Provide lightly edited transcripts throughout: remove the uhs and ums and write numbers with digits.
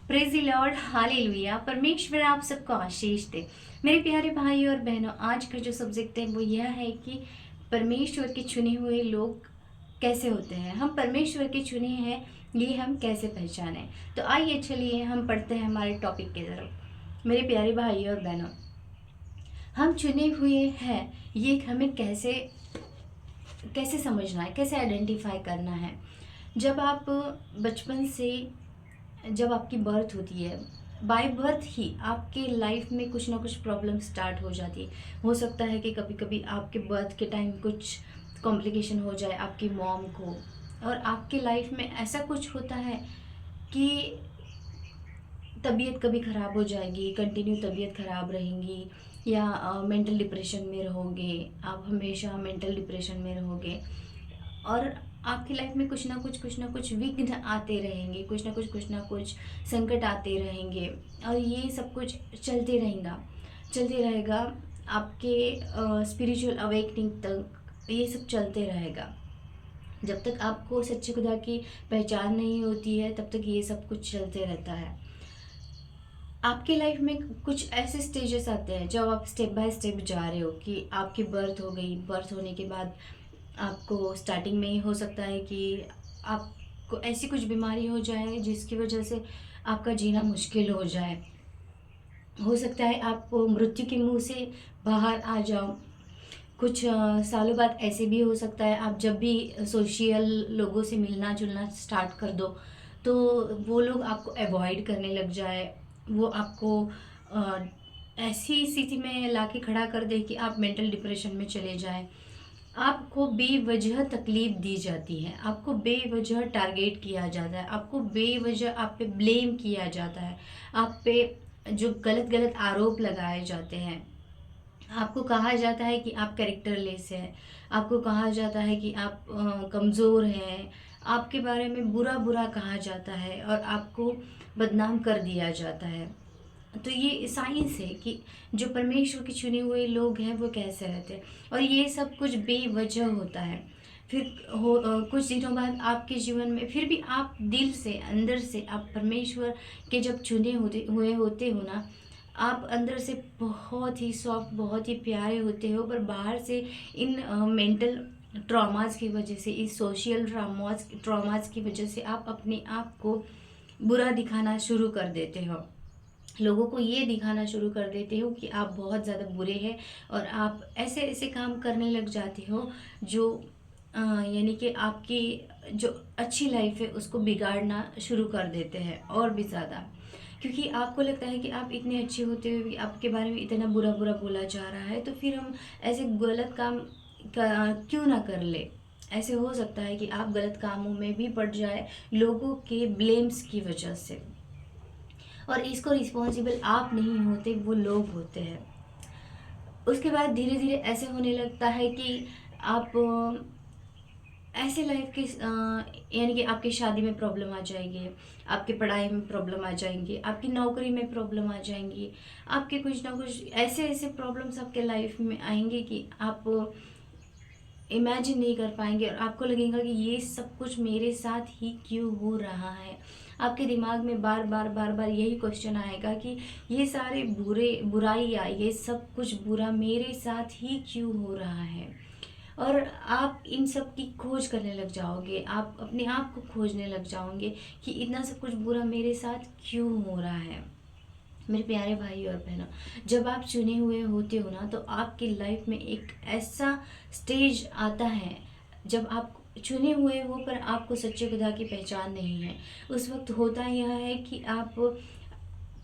Praise the Lord, hallelujah. परमेश्वर आप सबको आशीष दे। मेरे प्यारे भाई और बहनों, आज का जो सब्जेक्ट है वो यह है कि परमेश्वर के चुने हुए लोग कैसे होते हैं। हम परमेश्वर के चुने हैं, ये हम कैसे पहचानें। तो आइए चलिए हम पढ़ते हैं हमारे टॉपिक की तरफ। मेरे प्यारे भाई और बहनों, हम चुने हुए हैं, ये हमें कैसे कैसे समझना है, कैसे आइडेंटिफाई करना है। जब आप बचपन से, जब आपकी बर्थ होती है, बाय बर्थ ही आपके लाइफ में कुछ ना कुछ प्रॉब्लम स्टार्ट हो जाती है। हो सकता है कि कभी कभी आपके बर्थ के टाइम कुछ कॉम्प्लिकेशन हो जाए आपकी मॉम को, और आपके लाइफ में ऐसा कुछ होता है कि तबीयत कभी ख़राब हो जाएगी, कंटिन्यू तबीयत ख़राब रहेंगी, या मेंटल डिप्रेशन में रहोगे। आप हमेशा मेंटल डिप्रेशन में रहोगे, और आपकी लाइफ में कुछ ना कुछ विघ्न आते रहेंगे, कुछ ना कुछ संकट आते रहेंगे, और ये सब कुछ चलते रहेगा आपके स्पिरिचुअल अवेकनिंग तक। ये सब चलते रहेगा जब तक आपको सच्चे खुदा की पहचान नहीं होती है, तब तक ये सब कुछ चलते रहता है। आपके लाइफ में कुछ ऐसे स्टेजेस आते हैं जब आप स्टेप बाय स्टेप जा रहे हो कि आपकी बर्थ हो गई। बर्थ होने के बाद आपको स्टार्टिंग में ही हो सकता है कि आपको ऐसी कुछ बीमारी हो जाए जिसकी वजह से आपका जीना मुश्किल हो जाए। हो सकता है आप मृत्यु के मुंह से बाहर आ जाओ। कुछ सालों बाद ऐसे भी हो सकता है, आप जब भी सोशल लोगों से मिलना जुलना स्टार्ट कर दो तो वो लोग आपको अवॉइड करने लग जाए। वो आपको अ, ऐसी स्थिति में लाके खड़ा कर दे कि आप मेंटल डिप्रेशन में चले जाएं। आपको बेवजह तकलीफ दी जाती है, आपको बेवजह टारगेट किया जाता है, आपको बेवजह आप पे ब्लेम किया जाता है, आप पे जो गलत गलत आरोप लगाए जाते हैं। आपको कहा जाता है कि आप कैरेक्टरलेस हैं, आपको कहा जाता है कि आप कमज़ोर हैं, आपके बारे में बुरा बुरा कहा जाता है और आपको बदनाम कर दिया जाता है। तो ये साइंस है कि जो परमेश्वर के चुने हुए लोग हैं वो कैसे रहते हैं, और ये सब कुछ बेवजह होता है। फिर कुछ दिनों बाद आपके जीवन में फिर भी आप दिल से, अंदर से आप परमेश्वर के जब चुने होते हो ना, आप अंदर से बहुत ही सॉफ्ट, बहुत ही प्यारे होते हो, पर बाहर से इन मेंटल ट्रॉमास की वजह से, इस सोशल ट्रॉमास की वजह से आप अपने आप को बुरा दिखाना शुरू कर देते हो। लोगों को ये दिखाना शुरू कर देते हो कि आप बहुत ज़्यादा बुरे हैं, और आप ऐसे ऐसे काम करने लग जाते हो जो यानी कि आपकी जो अच्छी लाइफ है उसको बिगाड़ना शुरू कर देते हैं और भी ज़्यादा। क्योंकि आपको लगता है कि आप इतने अच्छे होते हुए भी आपके बारे में इतना बुरा बुरा बोला जा रहा है, तो फिर हम ऐसे गलत काम क्यों ना कर ले। ऐसे हो सकता है कि आप गलत कामों में भी पड़ जाए लोगों के ब्लेम्स की वजह से, और इसको रिस्पॉन्सिबल आप नहीं होते, वो लोग होते हैं। उसके बाद धीरे धीरे ऐसे होने लगता है कि आप ऐसे लाइफ के यानी कि आपकी शादी में प्रॉब्लम आ जाएगी, आपकी पढ़ाई में प्रॉब्लम आ जाएंगी, आपकी नौकरी में प्रॉब्लम आ जाएंगी, आपके कुछ ना कुछ ऐसे ऐसे प्रॉब्लम्स आपके लाइफ में आएंगे कि आप इमेजिन नहीं कर पाएंगे, और आपको लगेगा कि ये सब कुछ मेरे साथ ही क्यों हो रहा है। आपके दिमाग में बार बार बार बार यही क्वेश्चन आएगा कि ये सारे बुराइयाँ, ये सब कुछ बुरा मेरे साथ ही क्यों हो रहा है। और आप इन सब की खोज करने लग जाओगे, आप अपने आप को खोजने लग जाओगे कि इतना सब कुछ बुरा मेरे साथ क्यों हो रहा है। मेरे प्यारे भाई और बहनों, जब आप चुने हुए होते हो ना, तो आपकी लाइफ में एक ऐसा स्टेज आता है जब आप चुने हुए हो पर आपको सच्चे खुदा की पहचान नहीं है। उस वक्त होता यह है कि आप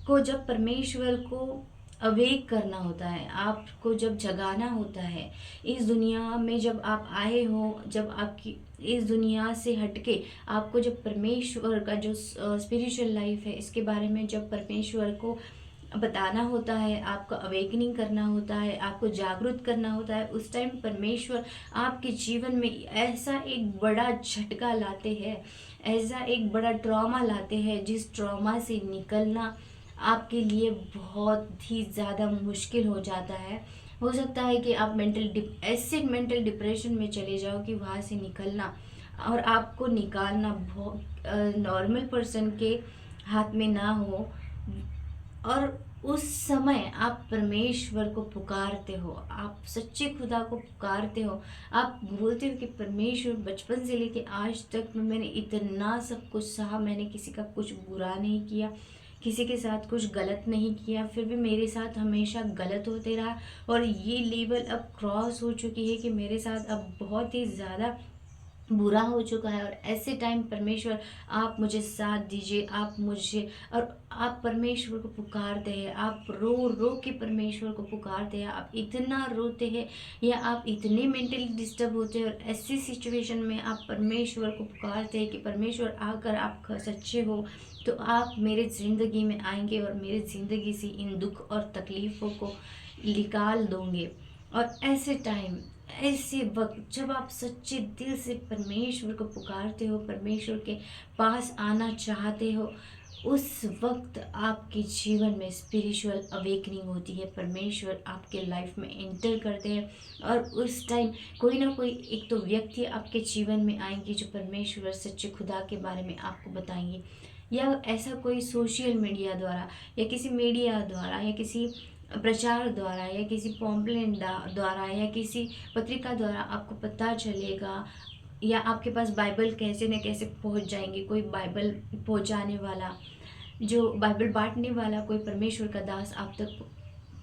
को जब परमेश्वर को अवेक करना होता है, आपको जब जगाना होता है, इस दुनिया में जब आप आए हो, जब आपकी इस दुनिया से हटके आपको जब परमेश्वर का जो स्पिरिचुअल लाइफ है इसके बारे में जब परमेश्वर को बताना होता है, आपको अवेकनिंग करना होता है, आपको जागरूक करना होता है, उस टाइम परमेश्वर आपके जीवन में ऐसा एक बड़ा झटका लाते हैं, ऐसा एक बड़ा ट्रॉमा लाते हैं जिस ट्रॉमा से निकलना आपके लिए बहुत ही ज़्यादा मुश्किल हो जाता है। हो सकता है कि आप ऐसे मेंटल डिप्रेशन में चले जाओ कि वहाँ से निकलना और आपको निकालना बहुत नॉर्मल पर्सन के हाथ में ना हो, और उस समय आप परमेश्वर को पुकारते हो, आप सच्चे खुदा को पुकारते हो, आप बोलते हो कि परमेश्वर, बचपन से लेके आज तक में मैंने इतना सब कुछ सहा, मैंने किसी का कुछ बुरा नहीं किया, किसी के साथ कुछ गलत नहीं किया, फिर भी मेरे साथ हमेशा गलत होते रहा, और ये लेवल अब क्रॉस हो चुकी है कि मेरे साथ अब बहुत ही ज़्यादा बुरा हो चुका है। और ऐसे टाइम परमेश्वर, आप मुझे साथ दीजिए, आप मुझे, और आप परमेश्वर को पुकारते हैं, आप रो रो के परमेश्वर को पुकारते हैं, आप इतना रोते हैं या आप इतने मेंटली डिस्टर्ब होते हैं, और ऐसी सिचुएशन में आप परमेश्वर को पुकारते हैं कि परमेश्वर, अगर आप सच्चे हो तो आप मेरे ज़िंदगी में आएंगे और मेरे ज़िंदगी से इन दुख और तकलीफ़ों को निकाल दोगे। और ऐसे टाइम, ऐसे वक्त जब आप सच्चे दिल से परमेश्वर को पुकारते हो, परमेश्वर के पास आना चाहते हो, उस वक्त आपके जीवन में स्पिरिचुअल अवेकनिंग होती है, परमेश्वर आपके लाइफ में एंटर करते हैं। और उस टाइम कोई ना कोई एक तो व्यक्ति आपके जीवन में आएंगे जो परमेश्वर, सच्चे खुदा के बारे में आपको बताएंगे, या ऐसा कोई सोशल मीडिया द्वारा या किसी मीडिया द्वारा या किसी प्रचार द्वारा या किसी पॉम्पलेट द्वारा या किसी पत्रिका द्वारा आपको पता चलेगा, या आपके पास बाइबल कैसे न कैसे पहुंच जाएंगे, कोई बाइबल पहुंचाने वाला, जो बाइबल बांटने वाला कोई परमेश्वर का दास आप तक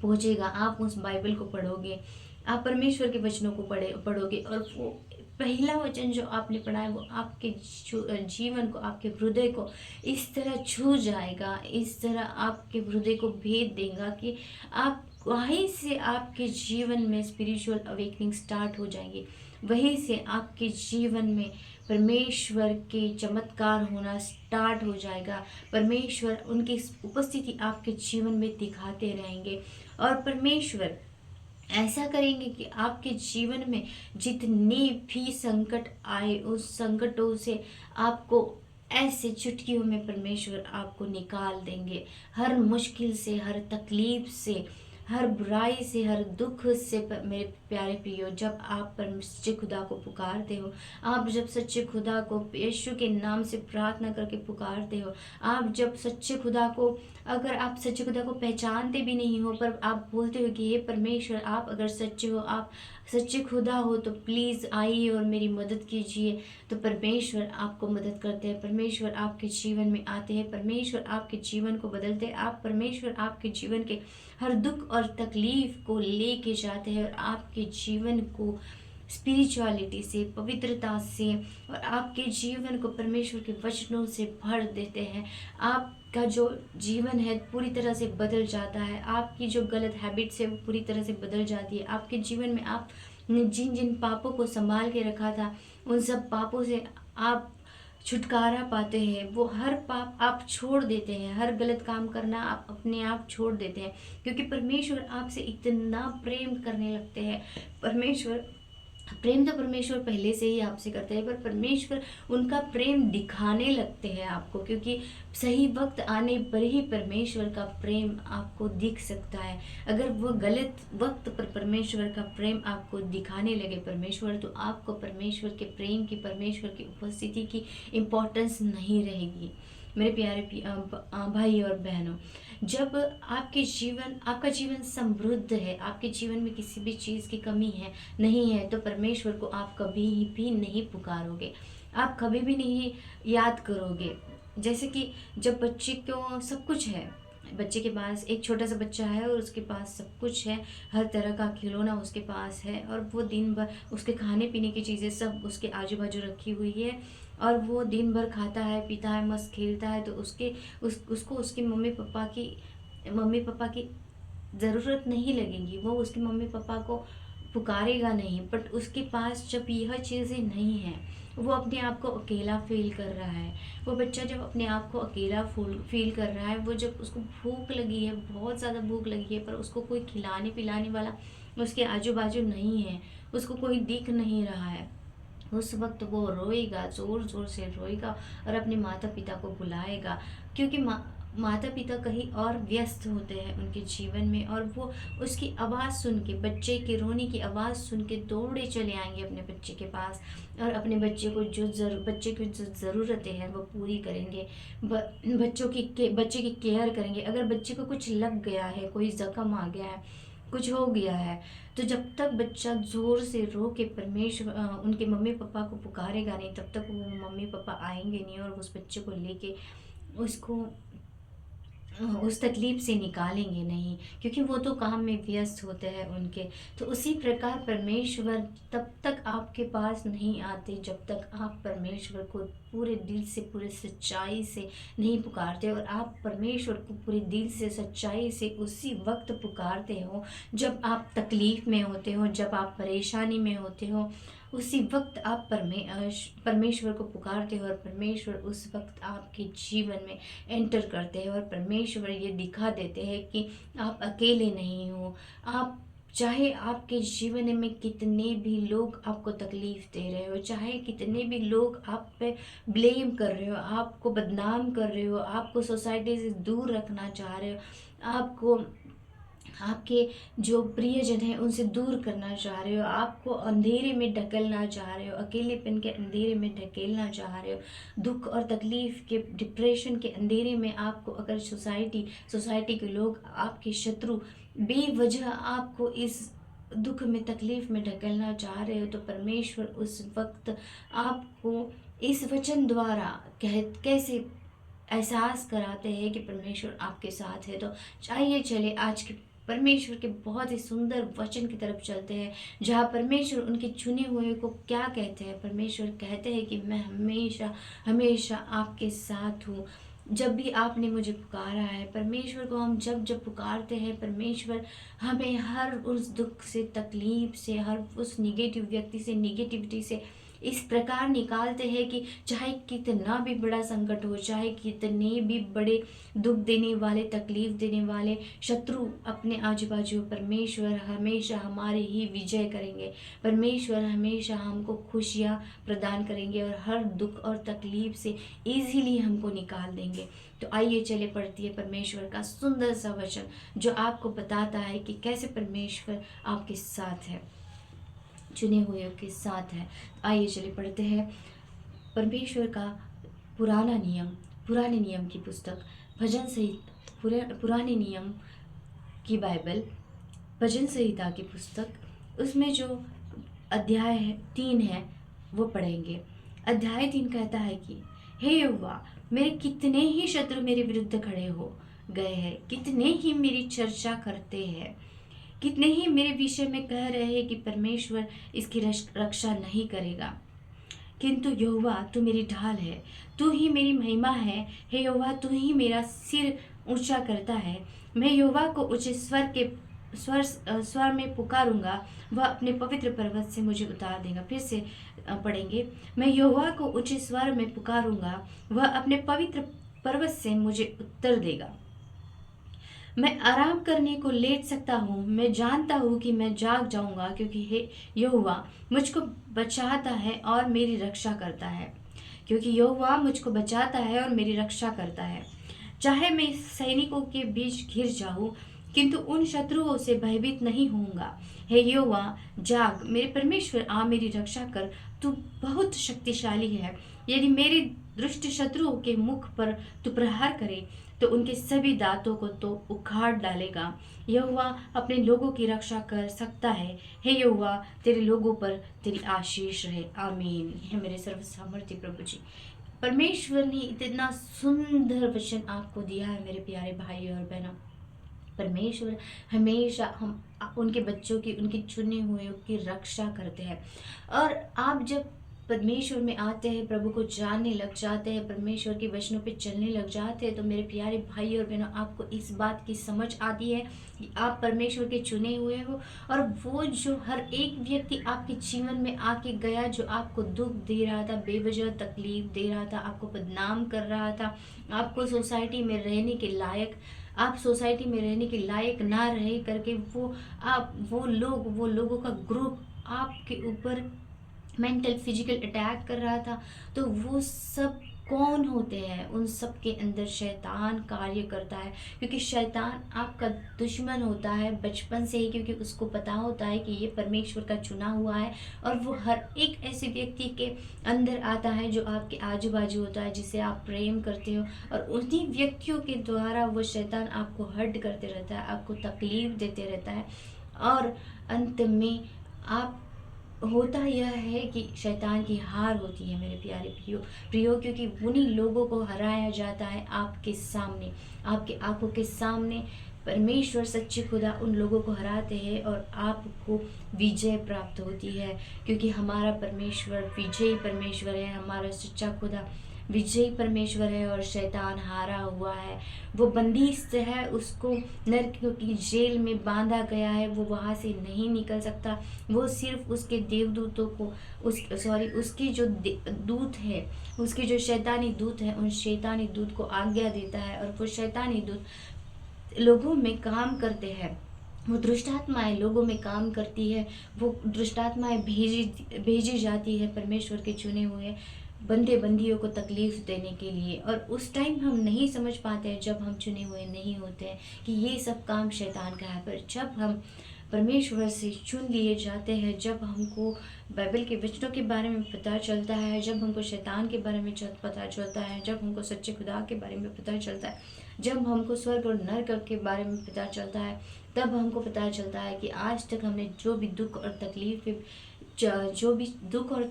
पहुंचेगा, आप उस बाइबल को पढ़ोगे, आप परमेश्वर के वचनों को पढ़ोगे, और वो पहला वचन जो आपने पढ़ा है वो आपके जीवन को, आपके हृदय को इस तरह छू जाएगा, इस तरह आपके हृदय को भेद देगा कि आप वहीं से आपके जीवन में स्पिरिचुअल अवेकनिंग स्टार्ट हो जाएंगे, वहीं से आपके जीवन में परमेश्वर के चमत्कार होना स्टार्ट हो जाएगा, परमेश्वर उनकी उपस्थिति आपके जीवन में दिखाते रहेंगे, और परमेश्वर ऐसा करेंगे कि आपके जीवन में जितने भी संकट आए, उस संकटों से आपको ऐसे चुटकियों में परमेश्वर आपको निकाल देंगे, हर मुश्किल से, हर तकलीफ से, हर बुराई से, हर दुख से। मेरे प्यारे प्रियो, जब आप सच्चे खुदा को पुकारते हो, आप जब सच्चे खुदा को यीशु के नाम से प्रार्थना करके पुकारते हो, आप जब सच्चे खुदा को, अगर आप सच्चे खुदा को पहचानते भी नहीं हो पर आप बोलते हो कि ये परमेश्वर, आप अगर सच्चे हो, आप सच्चे खुदा हो, तो प्लीज़ आइए और मेरी मदद कीजिए, तो परमेश्वर आपको मदद करते हैं, परमेश्वर आपके जीवन में आते हैं, परमेश्वर आपके जीवन को बदलते हैं, आप परमेश्वर आपके जीवन के हर दुख और तकलीफ को लेके जाते हैं, और आपके जीवन को स्पिरिचुअलिटी से, पवित्रता से, और आपके जीवन को परमेश्वर के वचनों से भर देते हैं। आपका जो जीवन है पूरी तरह से बदल जाता है, आपकी जो गलत हैबिट्स है वो पूरी तरह से बदल जाती है, आपके जीवन में आपने जिन जिन पापों को संभाल के रखा था, उन सब पापों से आप छुटकारा पाते हैं, वो हर पाप आप छोड़ देते हैं, हर गलत काम करना आप अपने आप छोड़ देते हैं, क्योंकि परमेश्वर आपसे इतना प्रेम करने लगते हैं। परमेश्वर प्रेम तो परमेश्वर पहले से ही आपसे करते हैं, पर परमेश्वर उनका प्रेम दिखाने लगते हैं आपको, क्योंकि सही वक्त आने पर ही परमेश्वर का प्रेम आपको दिख सकता है। अगर वो गलत वक्त पर परमेश्वर का प्रेम आपको दिखाने लगे परमेश्वर, तो आपको परमेश्वर के प्रेम की, परमेश्वर की उपस्थिति की इम्पोर्टेंस नहीं रहेगी। मेरे प्यारे भाई और बहनों, जब आपका जीवन समृद्ध है, आपके जीवन में किसी भी चीज़ की कमी है नहीं है, तो परमेश्वर को आप कभी भी नहीं पुकारोगे, आप कभी भी नहीं याद करोगे। जैसे कि जब बच्चे को सब कुछ है, बच्चे के पास, एक छोटा सा बच्चा है और उसके पास सब कुछ है, हर तरह का खिलौना उसके पास है, और वो दिन भर उसके खाने पीने की चीज़ें सब उसके आजू बाजू रखी हुई है, और वो दिन भर खाता है, पीता है, मस्त खेलता है, तो उसको उसके मम्मी पापा की ज़रूरत नहीं लगेगी, वो उसके मम्मी पापा को पुकारेगा नहीं। बट उसके पास जब यह चीज़ें नहीं हैं, वो अपने आप को अकेला फील कर रहा है, वो बच्चा जब अपने आप को अकेला फील कर रहा है, वो जब उसको भूख लगी है, बहुत ज़्यादा भूख लगी है, पर उसको कोई खिलाने पिलाने वाला उसके आजू बाजू नहीं है, उसको कोई दिख नहीं रहा है, उस वक्त वो रोएगा, ज़ोर ज़ोर से रोएगा और अपने माता पिता को बुलाएगा, क्योंकि माता पिता कहीं और व्यस्त होते हैं उनके जीवन में, और वो उसकी आवाज़ सुन के, बच्चे के रोने की आवाज़ सुन के दौड़े चले आएंगे अपने बच्चे के पास, और अपने बच्चे की जो ज़रूरतें हैं वो पूरी करेंगे। बच्चे की केयर करेंगे। अगर बच्चे को कुछ लग गया है, कोई जख्म आ गया है, कुछ हो गया है, तो जब तक बच्चा ज़ोर से रो के उनके मम्मी पापा को पुकारेगा नहीं, तब तक वो मम्मी पापा आएंगे नहीं और उस बच्चे को लेके उसको उस तकलीफ से निकालेंगे नहीं, क्योंकि वो तो काम में व्यस्त होते हैं उनके। तो उसी प्रकार परमेश्वर तब तक आपके पास नहीं आते जब तक आप परमेश्वर को पूरे दिल से, पूरे सच्चाई से नहीं पुकारते। और आप परमेश्वर को पूरे दिल से, सच्चाई से उसी वक्त पुकारते हो जब आप तकलीफ में होते हो, जब आप परेशानी में होते हो। उसी वक्त आप परमेश्वर को पुकारते हो, और परमेश्वर उस वक्त आपके जीवन में एंटर करते हैं, और परमेश्वर ये दिखा देते हैं कि आप अकेले नहीं हो। आप चाहे आपके जीवन में कितने भी लोग आपको तकलीफ दे रहे हो, चाहे कितने भी लोग आप पे ब्लेम कर रहे हो, आपको बदनाम कर रहे हो, आपको सोसाइटी से दूर रखना चाह रहे हो, आपको आपके जो प्रियजन हैं उनसे दूर करना चाह रहे हो, आपको अंधेरे में ढकेलना चाह रहे हो, अकेलेपन के अंधेरे में ढकेलना चाह रहे हो, दुख और तकलीफ के, डिप्रेशन के अंधेरे में आपको, अगर सोसाइटी के लोग, आपके शत्रु बेवजह आपको इस दुख में, तकलीफ में ढकेलना चाह रहे हो, तो परमेश्वर उस वक्त आपको इस वचन द्वारा कैसे एहसास कराते हैं कि परमेश्वर आपके साथ है। तो आइए चले आज के परमेश्वर के बहुत ही सुंदर वचन की तरफ चलते हैं, जहाँ परमेश्वर उनके चुने हुए को क्या कहते हैं। परमेश्वर कहते हैं कि मैं हमेशा हमेशा आपके साथ हूँ। जब भी आपने मुझे पुकारा है, परमेश्वर को हम जब जब पुकारते हैं, परमेश्वर हमें हर उस दुख से, तकलीफ से, हर उस निगेटिव व्यक्ति से, निगेटिविटी से इस प्रकार निकालते हैं कि चाहे कितना भी बड़ा संकट हो, चाहे कितने भी बड़े दुख देने वाले, तकलीफ देने वाले शत्रु अपने आजू बाजू, परमेश्वर हमेशा हमारी ही विजय करेंगे। परमेश्वर हमेशा हमको खुशियाँ प्रदान करेंगे, और हर दुख और तकलीफ से इजीली हमको निकाल देंगे। तो आइए चले पढ़ती है परमेश्वर का सुंदर सा वचन, जो आपको बताता है कि कैसे परमेश्वर आपके साथ है, चुने हुए के साथ है। आइए चलिए पढ़ते हैं परमेश्वर का पुराने नियम की पुस्तक, भजन संहिता, पुराने नियम की बाइबल, भजन संहिता की पुस्तक, उसमें जो अध्याय 3 है वो पढ़ेंगे। अध्याय 3 कहता है कि हे यहोवा, मेरे कितने ही शत्रु मेरे विरुद्ध खड़े हो गए हैं, कितने ही मेरी चर्चा करते हैं, कितने ही मेरे विषय में कह रहे हैं कि परमेश्वर इसकी रक्षा नहीं करेगा। किंतु यहोवा तू मेरी ढाल है, तू ही मेरी महिमा है। हे यहोवा, तू ही मेरा सिर ऊंचा करता है। मैं यहोवा को ऊंचे स्वर में पुकारूंगा, वह अपने पवित्र पर्वत से मुझे उतार देगा। फिर से पढ़ेंगे। मैं यहोवा को ऊंचे स्वर में पुकारूंगा, वह अपने पवित्र पर्वत से मुझे उत्तर देगा। मैं आराम करने को लेट सकता हूँ, मैं जानता हूँ कि मैं जाग जाऊंगा, क्योंकि हे यहोवा मुझको बचाता है और मेरी रक्षा करता है। क्योंकि यहोवा मुझको बचाता है और मेरी रक्षा करता है। चाहे मैं सैनिकों के बीच घिर जाऊं, किंतु उन शत्रुओं से भयभीत नहीं होऊंगा। हे यहोवा जाग, मेरे परमेश्वर आ मेरी रक्षा कर, तू बहुत शक्तिशाली है। यदि मेरे दुष्ट शत्रुओं के मुख पर तू प्रहार करे, तो उनके सभी दांतों को तो उखाड़ डालेगा। यहोवा अपने लोगों की रक्षा कर सकता है। हे यहोवा, तेरे लोगों पर तेरी आशीष रहे। आमीन। हे मेरे सर्वसामर्थ्य प्रभु जी, परमेश्वर ने इतना सुंदर वचन आपको दिया है मेरे प्यारे भाई और बहनों। परमेश्वर हमेशा हम उनके बच्चों की, उनके चुने हुए की रक्षा करते हैं। और आप जब परमेश्वर में आते हैं, प्रभु को जानने लग जाते हैं, परमेश्वर के वचनों पे चलने लग जाते हैं, तो मेरे प्यारे भाई और बहनों, आपको इस बात की समझ आती है कि आप परमेश्वर के चुने हुए हो। और वो जो हर एक व्यक्ति आपके जीवन में आके गया, जो आपको दुख दे रहा था, बेवजह तकलीफ दे रहा था, आपको बदनाम कर रहा था, आपको सोसाइटी में रहने के लायक, आप सोसाइटी में रहने के लायक ना रहे करके वो लोगों का ग्रुप आपके ऊपर मेंटल फिजिकल अटैक कर रहा था, तो वो सब कौन होते हैं, उन सब के अंदर शैतान कार्य करता है, क्योंकि शैतान आपका दुश्मन होता है बचपन से ही, क्योंकि उसको पता होता है कि ये परमेश्वर का चुना हुआ है, और वो हर एक ऐसे व्यक्ति के अंदर आता है जो आपके आजू बाजू होता है, जिसे आप प्रेम करते हो, और उन्हीं व्यक्तियों के द्वारा वो शैतान आपको हर्ट करते रहता है, आपको तकलीफ देते रहता है, और अंत में आप होता यह है कि शैतान की हार होती है मेरे प्यारे प्रियो, क्योंकि उन्हीं लोगों को हराया जाता है आपके सामने, आपके आंखों के सामने परमेश्वर सच्चे खुदा उन लोगों को हराते हैं, और आपको विजय प्राप्त होती है, क्योंकि हमारा परमेश्वर विजयी परमेश्वर है, हमारा सच्चा खुदा विजयी परमेश्वर है, और शैतान हारा हुआ है, वो बंदिश है, उसको नरक की जेल में बांधा गया है, वो वहाँ से नहीं निकल सकता। वो सिर्फ उसके देवदूतों को उसके जो दूत है, उसके जो शैतानी दूत है, उन शैतानी दूत को आज्ञा देता है, और वो शैतानी दूत लोगों में काम करते हैं, वो दुष्टात्माएं लोगों में काम करती है, वो दुष्टात्माएं भेजी जाती है परमेश्वर के चुने हुए बंदे बंदियों को तकलीफ देने के लिए, और उस टाइम हम नहीं समझ पाते हैं, जब हम चुने हुए नहीं होते हैं, कि ये सब काम शैतान का है। पर जब हम परमेश्वर से चुन लिए जाते हैं, जब हमको बाइबल के वचनों के बारे में पता चलता है, जब हमको शैतान के बारे में पता चलता है, जब हमको सच्चे खुदा के बारे में पता चलता है, जब हमको स्वर्ग और नरक के बारे में पता चलता है, तब हमको पता चलता है कि आज तक हमने जो भी दुख और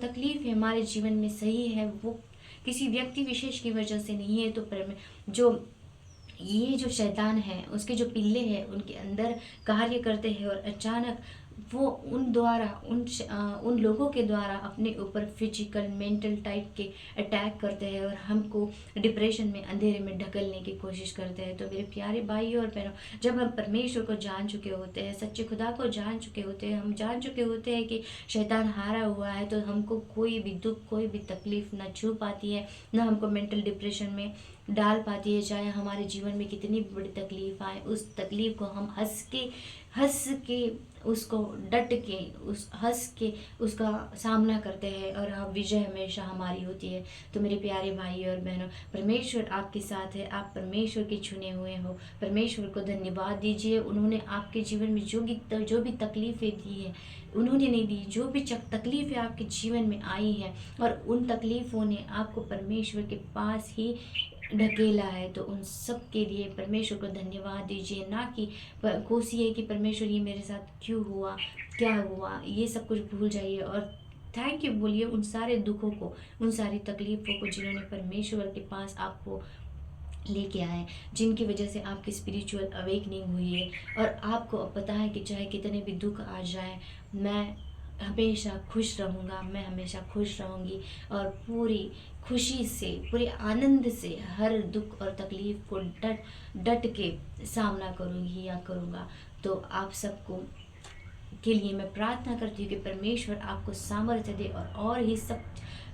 तकलीफ है हमारे जीवन में सही है, वो किसी व्यक्ति विशेष की वजह से नहीं है, तो जो ये जो शैतान है, उसके जो पिल्ले हैं उनके अंदर कार्य करते हैं, और अचानक वो उन लोगों के द्वारा अपने ऊपर फिजिकल मेंटल टाइप के अटैक करते हैं, और हमको डिप्रेशन में अंधेरे में ढकलने की कोशिश करते हैं। तो मेरे प्यारे भाइयों और बहनों, जब हम परमेश्वर को जान चुके होते हैं, सच्चे खुदा को जान चुके होते हैं, हम जान चुके होते हैं कि शैतान हारा हुआ है, तो हमको कोई भी दुख, कोई भी तकलीफ न छू पाती है, न हमको मेंटल डिप्रेशन में डाल पाती है। चाहे हमारे जीवन में कितनी बड़ी तकलीफ आए, उस तकलीफ को हम हंस के उसको डट के हंस के उसका सामना करते हैं, और हम विजय हमेशा हमारी होती है। तो मेरे प्यारे भाई और बहनों, परमेश्वर आपके साथ है, आप परमेश्वर के चुने हुए हो। परमेश्वर को धन्यवाद दीजिए, उन्होंने आपके जीवन में जो भी तकलीफ़ें दी है उन्होंने नहीं दी, जो भी तकलीफ़ें आपके जीवन में आई हैं, और उन तकलीफ़ों ने आपको परमेश्वर के पास ही ढकेला है, तो उन सब के लिए परमेश्वर को धन्यवाद दीजिए, ना कि कोशिए कि परमेश्वर ये मेरे साथ क्यों हुआ, क्या हुआ, ये सब कुछ भूल जाइए, और थैंक यू बोलिए उन सारे दुखों को, उन सारी तकलीफ़ों को जिन्होंने परमेश्वर के पास आपको लेके आए, जिनकी वजह से आपकी स्पिरिचुअल अवेकनिंग हुई है, और आपको अब पता है कि चाहे कितने भी दुख आ जाए, मैं हमेशा खुश रहूँगा, मैं हमेशा खुश रहूँगी, और पूरी खुशी से, पूरे आनंद से हर दुख और तकलीफ़ को डट के सामना करूँगी या करूँगा। तो आप सबको के लिए मैं प्रार्थना करती हूँ कि परमेश्वर आपको सामर्थ्य दे, और ही सब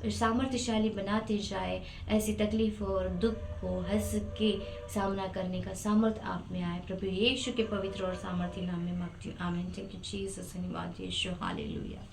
सामर्थ्यशाली बनाते जाए, ऐसी तकलीफ और दुख को हंस के सामना करने का सामर्थ्य आप में आए। प्रभु यीशु के पवित्र और सामर्थ्य नाम में मांगती हूँ, आमीन। थैंक यू जीसस, धन्यवाद यीशु, हालेलुया।